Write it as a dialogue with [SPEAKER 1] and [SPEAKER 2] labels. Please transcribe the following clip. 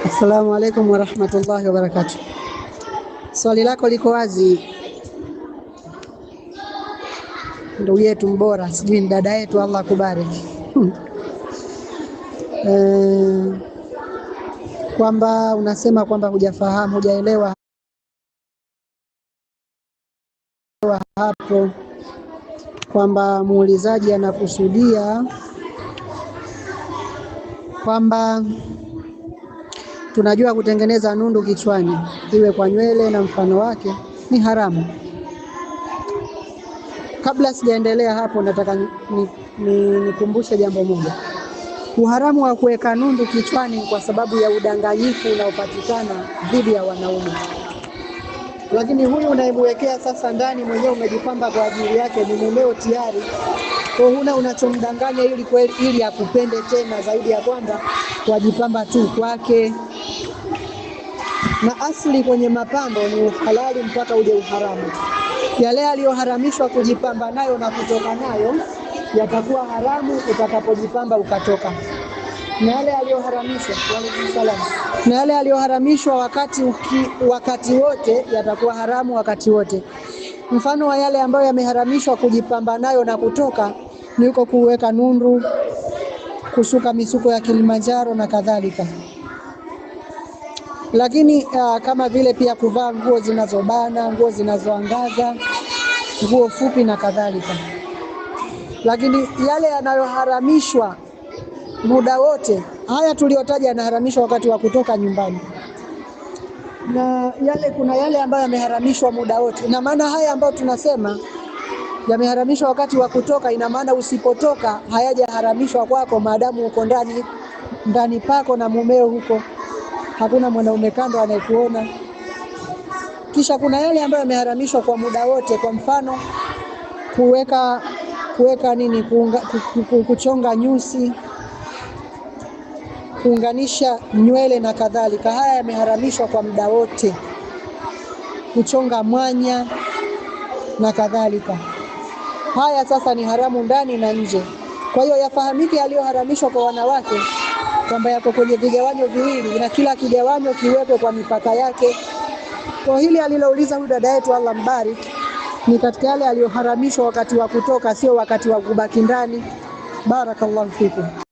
[SPEAKER 1] Assalamu alaikum warahmatullahi wabarakatuh. Swali lako liko wazi, ndugu yetu mbora, sijui ni dada yetu, Allah akubariki. Kwamba unasema kwamba hujafahamu, hujaelewa hapo kwamba muulizaji anakusudia kwamba tunajua kutengeneza nundu kichwani iwe kwa nywele na mfano wake ni haramu. Kabla sijaendelea hapo, nataka nikumbushe jambo moja. Uharamu wa kuweka nundu kichwani kwa sababu ya udanganyifu unaopatikana dhidi ya wanaume. Lakini huyu unayemwekea sasa ndani mwenyewe umejipamba kwa ajili yake, ni mumeo tayari. Kwa huna unachomdanganya ili akupende tena zaidi ya kwamba wajipamba tu kwake. Na asli kwenye mapambo ni uhalali mpaka uje uharamu. Yale aliyoharamishwa kujipamba nayo na kutoka nayo yatakuwa haramu utakapojipamba ukatoka. Na yale aliyoharamishwa wakati wote yatakuwa haramu wakati wote. Mfano wa yale ambayo yameharamishwa kujipamba nayo na kutoka ni uko kuweka nundu, kusuka misuko ya Kilimanjaro na kadhalika. Lakini kama vile pia kuvaa nguo zinazobana, nguo zinazoangaza, nguo fupi na kadhalika. Lakini yale yanayoharamishwa muda wote, haya tuliyotaja yanaharamishwa wakati wa kutoka nyumbani. Na kuna yale ambayo yameharamishwa muda wote. Ina maana haya ambayo tunasema yameharamishwa wakati wa kutoka, ina maana usipotoka hayajaharamishwa kwako maadamu uko ndani pako na mumeo huko. Hakuna mwanaume kando anayekuona. Kisha kuna yale ambayo yameharamishwa kwa muda wote, kwa mfano kuchonga nyusi, kuunganisha nywele na kadhalika. Haya yameharamishwa kwa muda wote. Kuchonga mwanya na kadhalika. Haya sasa ni haramu ndani na nje. Kwa hiyo yafahamike yaliyoharamishwa kwa wanawake kwamba yako kwenye vigawanyo viwili, na kila kigawanyo kiwekwe kwa mipaka yake. Kwa hili alilouliza huyu dada yetu, Allah mbariki, ni katika yale aliyoharamishwa wakati wa kutoka, sio wakati wa kubaki ndani. Barakallahu fikum.